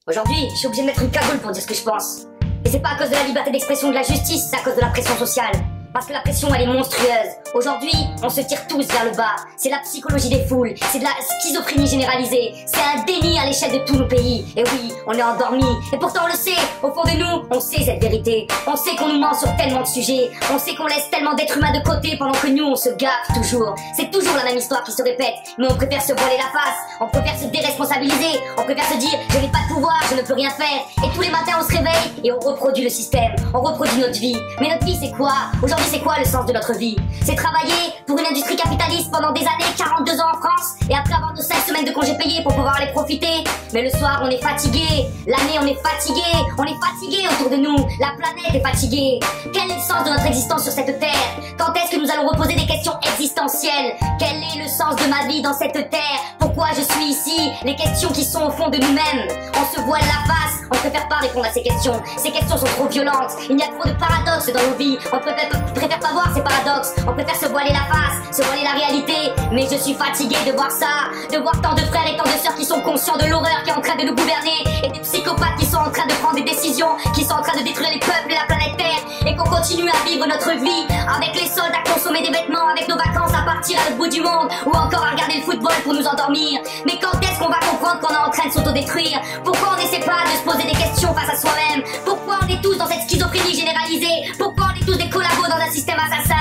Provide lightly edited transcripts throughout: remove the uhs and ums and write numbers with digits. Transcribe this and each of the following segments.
Aujourd'hui, je suis obligé de mettre une cagoule pour dire ce que je pense. Et c'est pas à cause de la liberté d'expression de la justice, c'est à cause de la pression sociale. Parce que la pression, elle est monstrueuse. Aujourd'hui, on se tire tous vers le bas. C'est la psychologie des foules, c'est de la schizophrénie généralisée. C'est un déni à l'échelle de tous nos pays. Et oui, on est endormis. Et pourtant, on le sait. Au fond de nous, on sait cette vérité. On sait qu'on nous ment sur tellement de sujets. On sait qu'on laisse tellement d'êtres humains de côté pendant que nous, on se gaffe toujours. C'est toujours la même histoire qui se répète. Mais on préfère se voiler la face. On préfère se déresponsabiliser. On préfère se dire, je n'ai pas de pouvoir, je ne peux rien faire. Et tous les matins, on se réveille et on reproduit le système. On reproduit notre vie. Mais notre vie, c'est quoi? Aujourd'hui, c'est quoi le sens de notre vie? C'est travailler pour une industrie capitaliste pendant des années, 42 ans en France, et après avoir nos 5 semaines de congés payés pour pouvoir les profiter. Mais le soir, on est fatigué. L'année, on est fatigué. On est fatigué autour de nous. La planète est fatiguée. Quel est le sens de notre existence sur cette terre? Quand est-ce que nous allons reposer des questions existentielles? Quel est le sens de ma vie dans cette terre? Pourquoi je suis ici? Les questions qui sont au fond de nous-mêmes. On se voile la face. On préfère pas répondre à ces questions. Ces questions sont trop violentes. Il y a trop de paradoxes dans nos vies. On préfère pas voir ces paradoxes. On préfère se voiler la face, se voiler la réalité. Mais je suis fatigué de voir ça. De voir tant de frères et tant de sœurs qui sont conscients de l'horreur qui est en train de nous gouverner. Et des psychopathes qui sont en train de prendre des décisions, qui sont en train de détruire les peuples et la planète Terre. Et qu'on continue à vivre notre vie avec les soldes, à consommer des vêtements, avec nos vacances, à partir à l'autre bout du monde, ou encore à regarder le football pour nous endormir. Mais quand est-ce qu'on va comprendre qu'on est en train de s'autodétruire? Pourquoi on n'essaie pas de se poser des questions face à soi-même? Pourquoi on est tous dans cette schizophrénie généralisée? Pourquoi on est tous des collabos dans un système assassin?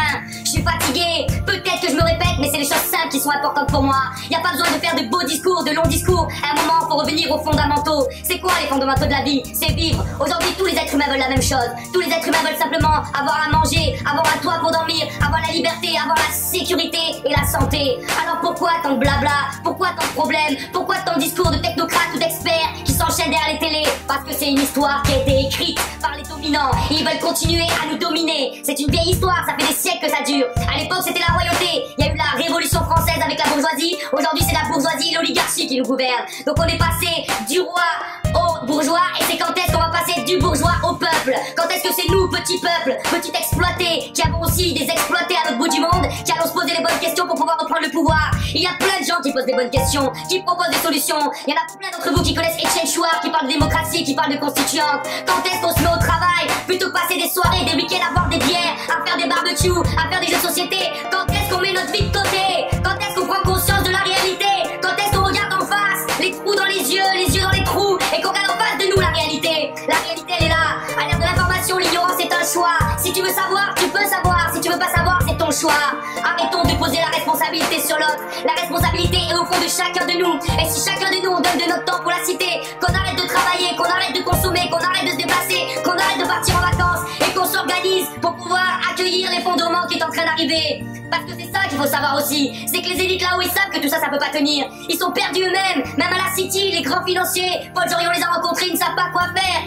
Je suis fatigué, peut-être que je me répète, mais c'est les choses simples qui sont importantes pour moi. Y a pas besoin de faire de beaux discours, de longs discours. À un moment, faut revenir aux fondamentaux. C'est quoi les fondamentaux de la vie? C'est vivre. Aujourd'hui, tous les êtres humains veulent la même chose. Tous les êtres humains veulent simplement avoir à manger, avoir un toit pour dormir, avoir la liberté, avoir la sécurité et la santé. Alors pourquoi tant de blabla? Pourquoi tant de problèmes? Pourquoi tant de discours de technocrates ou d'experts qui s'enchaînent derrière les télés? Parce que c'est une histoire qui a été écrite par les dominants. Et ils veulent continuer à nous dominer. C'est une vieille histoire, ça fait des siècles que ça dure. À l'époque, c'était la royauté. Il y a eu la révolution française avec la bourgeoisie. Aujourd'hui, c'est la bourgeoisie et l'oligarchie qui nous gouvernent. Donc on est passé du roi au bourgeois. Et c'est quand est-ce qu'on va passer du bourgeois au peuple? Quand est-ce que c'est nous, petits peuples, petits exploités, qui avons aussi des exploités à l'autre bout du monde, qui allons se poser les bonnes questions pour pouvoir reprendre le pouvoir? Il y a plein de gens qui posent des bonnes questions, qui proposent des solutions. Il y en a plein d'entre vous qui connaissent Étienne Chouard, qui parle de démocratie, qui parle de constituante. Quand est-ce qu'on se met au travail plutôt que passer des soirées, des week-ends à boire des bières, à faire des barbecues, à faire des jeux de société? Quand est-ce qu'on met notre vie de côté? Quand est-ce qu'on prend conscience de la réalité? Quand est-ce qu'on regarde en face, les trous dans les yeux dans les trous, et qu'on regarde en face de nous la réalité? La réalité, elle est là. À l'ère de l'information, l'ignorance est un choix. Si tu veux savoir, tu peux savoir. Si tu veux pas savoir, c'est ton choix. Arrêtons de poser la responsabilité sur l'autre. La responsabilité est au fond de chacun de nous. Et si chacun de nous, on donne de notre temps pour la cité, qu'on arrête de travailler, qu'on arrête de consommer, qu'on arrête de se déplacer, qu'on arrête de partir en vacances, et qu'on s'organise pour pouvoir accueillir l'effondrement qui est en train d'arriver. Parce que c'est ça qu'il faut savoir aussi, c'est que les élites là-haut, ils savent que tout ça, ça peut pas tenir. Ils sont perdus eux-mêmes, même à la City, les grands financiers, Paul Jorion les a rencontrés, ils ne savent pas quoi faire.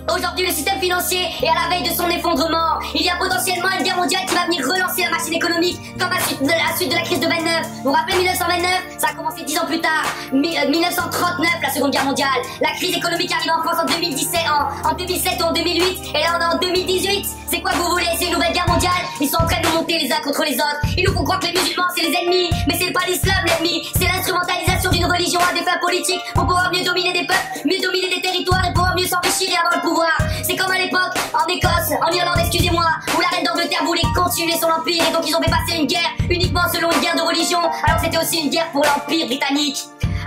Aujourd'hui, le système financier est à la veille de son effondrement. Il y a potentiellement une guerre mondiale qui va venir relancer la machine économique, comme à la suite de la crise de 29. Vous vous rappelez 1929? Ça a commencé 10 ans plus tard. 1939, la seconde guerre mondiale. La crise économique arrive en France en 2017, en 2007 ou en 2008. Et là, on est en 2018. C'est quoi que vous voulez? C'est une nouvelle guerre mondiale? Ils sont en train de nous monter les uns contre les autres. Ils nous font croire que les musulmans, c'est les ennemis. Mais c'est pas l'islam, l'ennemi. C'est l'instrumentalisation d'une religion à des fins politiques pour pouvoir mieux dominer des peuples, mieux dominer des territoires et pouvoir mieux s'enrichir et avoir le pouvoir. C'est comme à l'époque, en Écosse, en Irlande, excusez-moi, où la reine d'Angleterre voulait continuer son empire et donc ils ont fait passer une guerre uniquement selon une guerre de religion, alors c'était aussi une guerre pour l'empire britannique.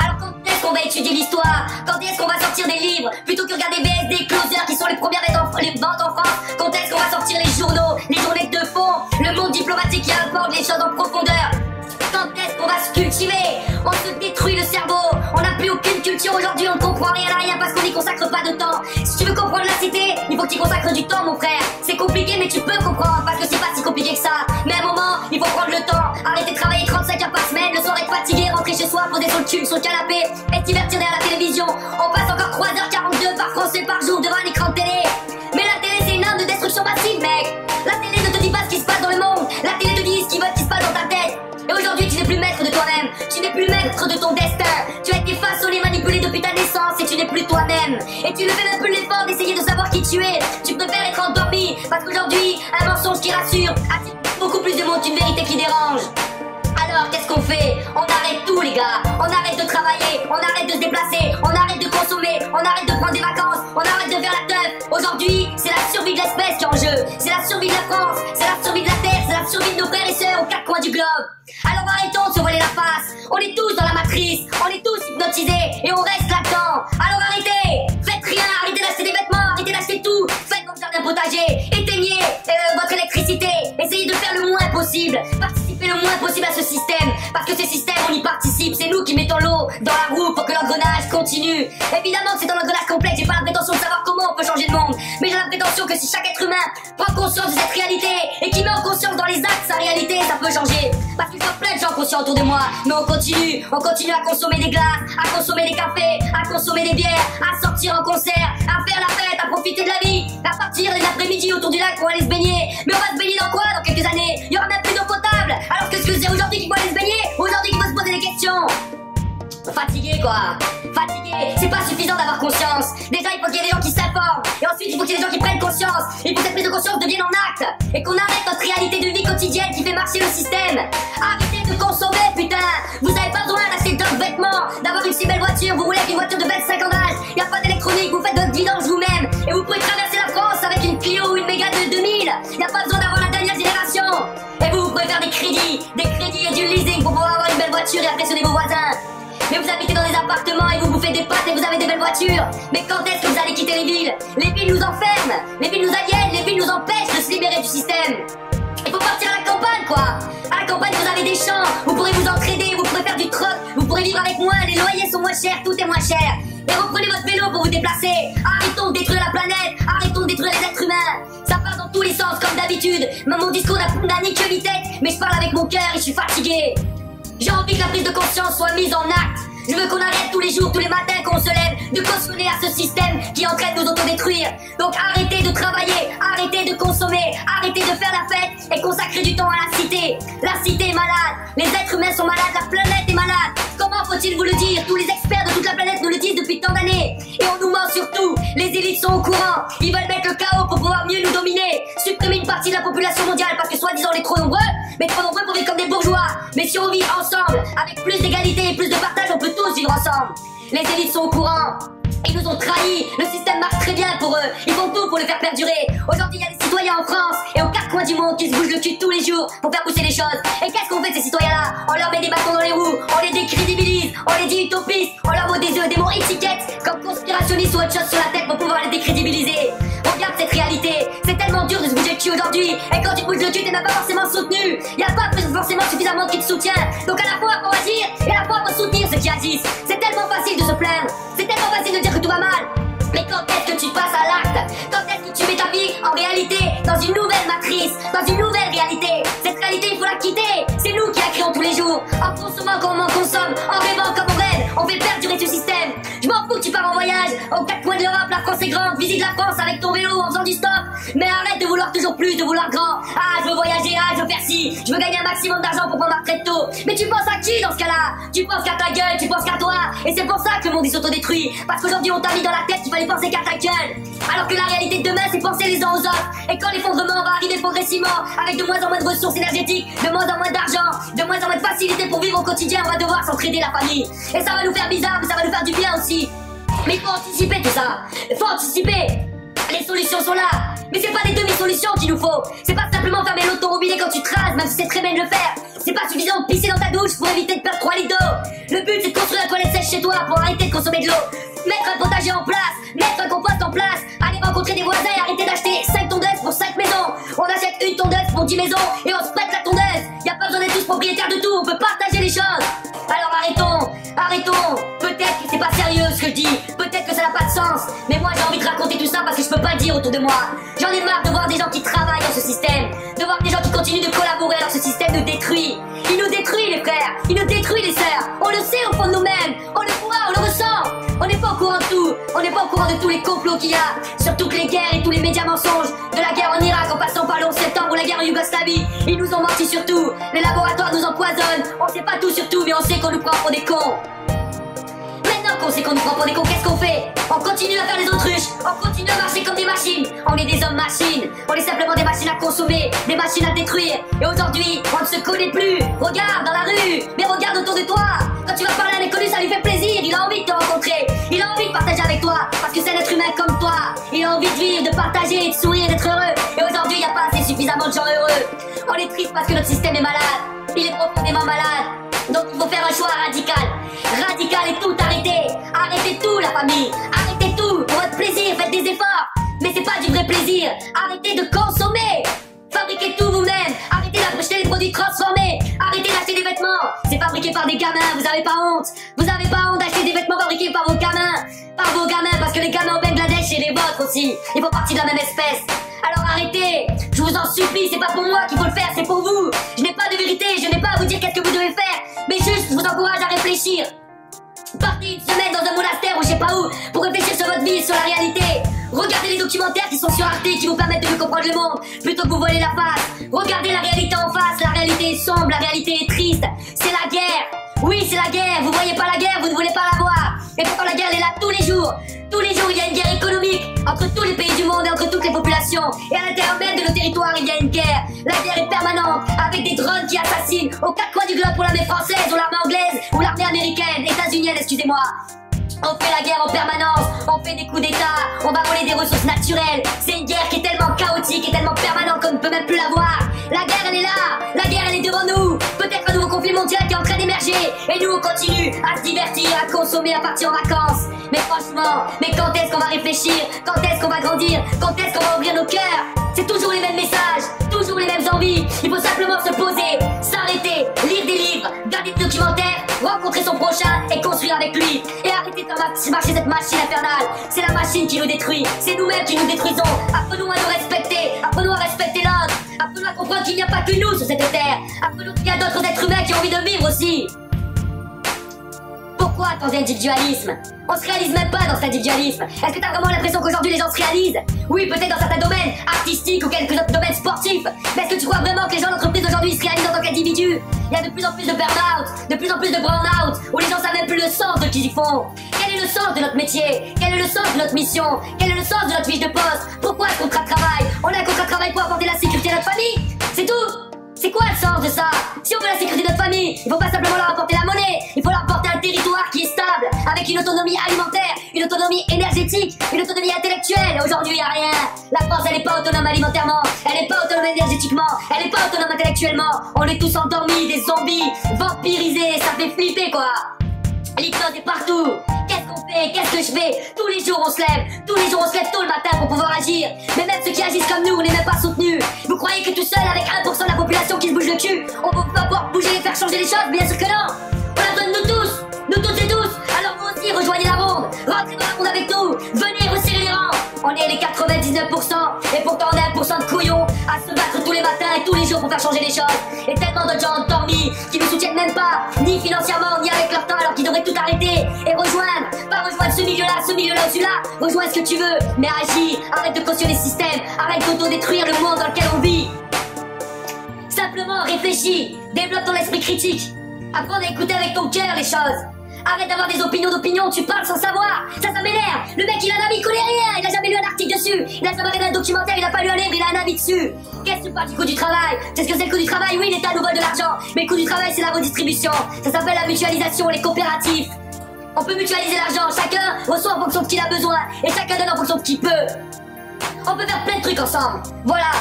Alors quand est-ce qu'on va étudier l'histoire? Quand est-ce qu'on va sortir des livres plutôt que regarder VSD, Closer qui sont les premières ventes en France? Quand est-ce qu'on va sortir les journaux, les journées de fond, le monde diplomatique qui apporte les choses en profondeur? Quand est-ce qu'on va se cultiver? On se détruit le cerveau. On n'a plus aucune culture aujourd'hui, on ne comprend rien à rien parce qu'on n'y consacre pas de temps. Si tu veux comprendre la cité, il faut que tu consacres du temps, mon frère. C'est compliqué, mais tu peux comprendre parce que c'est pas si compliqué que ça. Mais à un moment, il faut prendre le temps. Arrêter de travailler 35 heures par semaine, le soir être fatigué, rentrer chez soi, poser son cul sur le canapé et se divertir derrière la télévision. On passe encore 3h42 par Français par jour devant un écran de télé. Mais la télé, c'est une arme de destruction massive, mec. La télé ne te dit pas ce qui se passe dans le monde. La télé te dit ce qui se passe dans ta tête. Et aujourd'hui, tu n'es plus maître de toi-même. Tu n'es plus maître de ton destin. Tu as été façonné, manipulé depuis ta naissance et tu n'es plus toi-même. Et tu ne fais même plus l'effort d'essayer de savoir qui tu es. Tu préfères être endormi parce qu'aujourd'hui, un mensonge qui rassure attire beaucoup plus de monde qu'une vérité qui dérange. Alors, qu'est-ce qu'on fait? On arrête tout, les gars. On arrête de travailler, on arrête de se déplacer, on arrête de consommer. consommer, on arrête de prendre des vacances, on arrête de faire la teuf. Aujourd'hui, c'est la survie de l'espèce qui est en jeu. C'est la survie de la France, c'est la survie de la Terre, c'est la survie de nos frères et sœurs aux quatre coins du globe. Alors arrêtons de se voiler la face. On est tous dans la matrice, on est tous hypnotisés et on reste là-dedans. Alors arrêtez, faites rien, arrêtez d'acheter des vêtements, arrêtez d'acheter tout. Faites votre jardin potager, éteignez votre électricité, essayez de faire le moins possible. Participez le moins possible à ce système, parce que ce système, on y participe. C'est nous qui mettons l'eau dans la roue pour que l'engrenage continue. Évidemment que c'est un engrenage complexe, j'ai pas la prétention de savoir comment on peut changer le monde, mais j'ai la prétention que si chaque être humain prend conscience de cette réalité et qui met en conscience dans les actes sa réalité, ça peut changer. Parce qu'il y a plein de gens conscients autour de moi, mais on continue à consommer des glaces, à consommer des cafés, à consommer des bières, à sortir en concert, à faire la fête, à profiter de la vie, à partir les après-midi autour du lac pour aller se baigner. Mais on va se baigner dans quoi dans quelques années? Il y aura même plus d'eau potable. Alors qu'est-ce que c'est aujourd'hui qu'il faut aller se baigner? Aujourd'hui qu'il faut se poser des questions. Fatigué quoi, fatigué, c'est pas suffisant d'avoir conscience. Déjà il faut qu'il y ait des gens qui s'informent, et ensuite il faut qu'il y ait des gens qui prennent conscience. Il faut que cette prise de conscience devienne en acte, et qu'on arrête notre réalité de vie quotidienne qui fait marcher le système. Arrêtez de consommer putain. Vous avez pas besoin d'acheter d'autres vêtements, d'avoir une si belle voiture, vous roulez avec une voiture de 25 ans d'âge. Y'a pas d'électronique, vous faites votre vidange vous-même, et vous pouvez traverser la France avec une Clio ou une Mégane de 2000. Y'a pas besoin d'avoir la dernière génération. Et vous pouvez faire des crédits et du leasing pour pouvoir avoir une belle voiture et impressionner vos voisins. Mais vous habitez dans des appartements et vous bouffez des pâtes et vous avez des belles voitures. Mais quand est-ce que vous allez quitter les villes? Les villes nous enferment, les villes nous aliènent, les villes nous empêchent de se libérer du système. Il faut partir à la campagne quoi. À la campagne vous avez des champs, vous pourrez vous entraider, vous pourrez faire du troc, vous pourrez vivre avec moins, les loyers sont moins chers, tout est moins cher. Et reprenez votre vélo pour vous déplacer. Arrêtons de détruire la planète, arrêtons de détruire les êtres humains. Ça part dans tous les sens comme d'habitude. Mon discours n'a ni queue ni tête, mais je parle avec mon cœur et je suis fatigué. J'ai envie que la prise de conscience soit mise en acte. Je veux qu'on arrête tous les jours, tous les matins qu'on se lève, de cautionner à ce système qui est en train de nous autodétruire. Donc arrêtez de travailler, arrêtez de consommer, arrêtez de faire la fête et consacrez du temps à la cité. La cité est malade, les êtres humains sont malades, la planète est malade. Comment faut-il vous le dire? Tous les experts de toute la planète nous le disent depuis tant d'années. Et on nous ment surtout, les élites sont au courant. Ils veulent mettre le chaos pour pouvoir mieux nous dominer. Supprimer une partie de la population mondiale parce que soi-disant on est trop nombreux, mais trop nombreux pour vivre comme des bourgeois. Mais si on vit ensemble, avec plus d'égalité et plus de partage, on peut tous vivre ensemble. Les élites sont au courant. Ils nous ont trahis, le système marche très bien pour eux, ils font tout pour le faire perdurer. Aujourd'hui il y a des citoyens en France et aux quatre coins du monde qui se bougent le cul tous les jours pour faire pousser les choses. Et qu'est-ce qu'on fait de ces citoyens-là? On leur met des bâtons dans les roues, on les décrédibilise, on les dit utopistes, on leur met des mots étiquettes comme conspirationnistes ou autre chose sur la tête pour pouvoir les décrédibiliser. Regarde cette réalité, c'est tellement dur de se bouger le cul aujourd'hui. Et quand tu te bouges le cul t'es même pas forcément soutenu, y a pas forcément suffisamment qui te soutient. Donc à la fois faut agir et à la fois faut soutenir ceux qui agissent. C'est tellement facile de se plaindre, c'est tellement facile de dire que tout va mal. Mais quand est-ce que tu passes à l'acte? Quand est-ce que tu mets ta vie en réalité dans une nouvelle matrice, dans une nouvelle réalité? Cette réalité il faut la quitter, c'est nous qui la créons tous les jours. En consommant comme on consomme, en rêvant comme on rêve, on fait perdurer ce système. Je m'en fous que tu pars en voyage, aux quatre coins de l'Europe, la France est grande, visite la France avec ton vélo en faisant du stop. Mais arrête de vouloir toujours plus, de vouloir grand. Ah je veux voyager, ah je veux faire ci, je veux gagner un maximum d'argent pour prendre ma retraite tôt. Mais tu penses à qui dans ce cas-là? Tu penses qu'à ta gueule, tu penses qu'à toi. Et c'est pour ça que le monde il s'autodétruit. Parce qu'aujourd'hui on t'a mis dans la tête qu'il fallait penser qu'à ta gueule. Alors que la réalité de demain c'est penser les uns aux autres. Et quand l'effondrement va arriver progressivement, avec de moins en moins de ressources énergétiques, de moins en moins d'argent, de moins en moins de facilité pour vivre au quotidien, on va devoir s'entraider la famille. Et ça va nous faire bizarre, mais ça va nous faire du bien aussi. Mais il faut anticiper tout ça, il faut anticiper. Les solutions sont là, mais c'est pas des demi-solutions qu'il nous faut. C'est pas simplement fermer l'auto-robinet quand tu te rases, même si c'est très bien de le faire. C'est pas suffisant de pisser dans ta douche pour éviter de perdre 3 litres d'eau. Le but c'est de construire la toilette sèche chez toi pour arrêter de consommer de l'eau. Mettre un potager en place, mettre un compost en place, aller rencontrer des voisins et arrêter d'acheter 5 tondeuses pour 5 maisons. On achète une tondeuse pour 10 maisons et on se prête la tondeuse. Y a pas besoin d'être tous propriétaires de tout, on peut partager les choses. Alors arrêtons. Peut-être que c'est pas sérieux ce que je dis, peut-être que ça n'a pas de sens, mais moi j'ai envie de raconter tout ça parce que je peux pas le dire autour de moi. J'en ai marre de voir des gens qui travaillent dans ce système, de voir des gens qui continuent de collaborer alors ce système nous détruit. Il nous détruit les frères, il nous détruit les sœurs. On le sait au fond de nous-mêmes, on le voit, on le ressent. On n'est pas au courant de tout, on n'est pas au courant de tous les complots qu'il y a, sur toutes les guerres et tous les médias mensonges, de la guerre en Irak en passant par le 11 septembre ou la guerre en Yougoslavie. Ils nous ont menti sur tout, les laboratoires nous empoisonnent, on sait pas tout sur tout mais on sait qu'on nous prend pour des cons. Maintenant qu'on sait qu'on nous prend pour des cons, qu'est-ce qu'on fait? On continue à faire les autruches, on continue à marcher comme des machines. On est des hommes-machines, on est simplement des machines à consommer, des machines à détruire. Et aujourd'hui, on ne se connaît plus. Regarde dans la rue, mais regarde autour de toi. Quand tu vas parler à un inconnu, ça lui fait plaisir, il a envie de te rencontrer. Il a envie de partager avec toi, parce que c'est un être humain comme toi. Il a envie de vivre, de partager, de sourire, d'être heureux. Et aujourd'hui, il n'y a pas assez suffisamment de gens heureux. On est triste parce que notre système est malade. Il est profondément malade. Donc il faut faire un choix radical. Radical et tout arrêter. Arrêtez tout, la famille. Arrêtez tout. Pour votre plaisir, faites des efforts. Mais c'est pas du vrai plaisir. Arrêtez de consommer. Fabriquez tout vous-même. Arrêtez d'acheter des produits transformés. Arrêtez d'acheter des vêtements. C'est fabriqué par des gamins. Vous avez pas honte. Vous avez pas honte d'acheter des vêtements fabriqués par vos gamins. Par vos gamins, parce que les gamins au Bangladesh, c'est les vôtres aussi. Ils font partie de la même espèce. Alors arrêtez. Je vous en supplie. C'est pas pour moi qu'il faut le faire. C'est pour vous. Je n'ai pas de vérité. Je n'ai pas à vous dire qu'est-ce que vous devez faire. Mais juste, je vous encourage à réfléchir. Partez une semaine dans un monastère ou je sais pas où pour réfléchir sur votre vie, sur la réalité. Regardez les documentaires qui sont sur Arte qui vous permettent de mieux comprendre le monde plutôt que vous voiler la face. Regardez la réalité en face, la réalité est sombre, la réalité est triste. C'est la guerre. Oui, c'est la guerre. Vous voyez pas la guerre, vous ne voulez pas la voir. Et pourtant la guerre elle est là tous les jours. Tous les jours il y a une guerre économique entre tous les pays du monde et entre toutes les populations. Et à l'intérieur même de nos territoires il y a une guerre. La guerre est permanente avec des drones qui assassinent aux quatre coins du globe pour l'armée française ou l'armée anglaise ou l'armée américaine, états-unienne, excusez-moi. On fait la guerre en permanence, on fait des coups d'état, on va voler des ressources naturelles. C'est une guerre qui est tellement chaotique et tellement permanente qu'on ne peut même plus la voir. La guerre elle est là, la guerre elle est devant nous. Peut-être un nouveau conflit mondial qui est en train d'émerger. Et nous on continue à se divertir, à consommer, à partir en vacances. Mais franchement, mais quand est-ce qu'on va réfléchir? Quand est-ce qu'on va grandir? Quand est-ce qu'on va ouvrir nos cœurs? C'est toujours les mêmes messages, toujours les mêmes envies. Il faut simplement se poser, s'arrêter, lire des livres, regarder des documentaires, rencontrer son prochain et construire avec lui. Et arrêter de marcher cette machine infernale. C'est la machine qui nous détruit, c'est nous-mêmes qui nous détruisons. Apprenons à nous respecter, apprenons à respecter l'autre. Apprenons à comprendre qu'il n'y a pas que nous sur cette terre. Apprenons qu'il y a d'autres êtres humains qui ont envie de vivre aussi. Pourquoi tant d'individualisme? On se réalise même pas dans cet individualisme. Est-ce que t'as vraiment l'impression qu'aujourd'hui les gens se réalisent? Oui, peut-être dans certains domaines artistiques ou quelques autres domaines sportifs. Mais est-ce que tu crois vraiment que les gens d'entreprise aujourd'hui se réalisent en tant qu'individus? Il y a de plus en plus de burn-out, de plus en plus de burn-out, où les gens savent même plus le sens de ce qu'ils font. Quel est le sens de notre métier? Quel est le sens de notre mission? Quel est le sens de notre fiche de poste? Pourquoi un contrat de travail? On a un contrat de travail pour apporter la sécurité à notre famille? C'est tout! C'est quoi le sens de ça? Si on veut la sécurité de notre famille, il faut pas simplement leur apporter la monnaie, il faut leur apporter un territoire qui est stable, avec une autonomie alimentaire, une autonomie énergétique, une autonomie intellectuelle. Et aujourd'hui, il n'y a rien. La France, elle n'est pas autonome alimentairement, elle n'est pas autonome énergétiquement, elle n'est pas autonome intellectuellement. On est tous endormis, des zombies, vampirisés, ça fait flipper quoi. L'hypnose est partout. Qu'est-ce qu'on fait? Qu'est-ce que je fais? Tous les jours on se lève, tous les jours on se lève tôt le matin pour pouvoir agir. Mais même ceux qui agissent comme nous, on n'est même pas soutenus. Vous croyez que tout seul, avec 1% de la population qui se bouge le cul, on peut pas pouvoir bouger et faire changer les choses? Bien sûr que non. On a besoin de nous tous, nous toutes et tous. Alors vous aussi, rejoignez la ronde, rentrez dans la ronde avec nous, venez resserrer les rangs. On est les 99% et pourtant on est 1% de couillons à se battre tous les matins et tous les jours pour faire changer les choses. Et tellement de gens endormis qui ne soutiennent même pas, ni financièrement, ni avec leur temps, alors qu'ils devraient tout arrêter et rejoindre. Pas rejoindre ce milieu-là, ou celui-là. Rejoins ce que tu veux, mais agis. Arrête de cautionner le système, arrête d'auto-détruire le monde dans lequel on vit. Simplement réfléchis, développe ton esprit critique. Apprends à écouter avec ton cœur les choses. Arrête d'avoir des opinions, tu parles sans savoir. Ça m'énerve. Le mec il a un avis, il connaît rien. Il a jamais lu un article dessus. Il a jamais regardé un documentaire, il a pas lu un livre, il a un avis dessus. Qu'est-ce que tu parles du coût du travail? C'est ce que c'est le coût du travail? Oui, l'État nous vole de l'argent. Mais le coût du travail c'est la redistribution. Ça s'appelle la mutualisation, les coopératifs. On peut mutualiser l'argent, chacun reçoit en fonction de ce qu'il a besoin. Et chacun donne en fonction de ce qu'il peut. On peut faire plein de trucs ensemble. Voilà.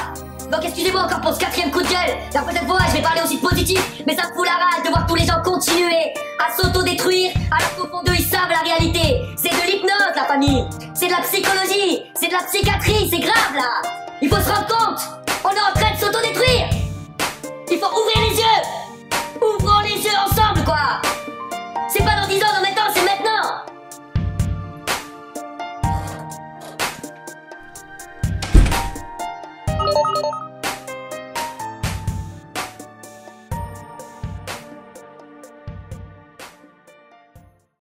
Donc excusez-moi encore pour ce 4e coup de gueule. La prochaine fois je vais parler aussi de positif. Mais ça me fout la rage de voir tous les gens continuer à s'auto-détruire alors qu'au fond d'eux ils savent la réalité. C'est de l'hypnose la famille. C'est de la psychologie. C'est de la psychiatrie. C'est grave là. Il faut se rendre compte.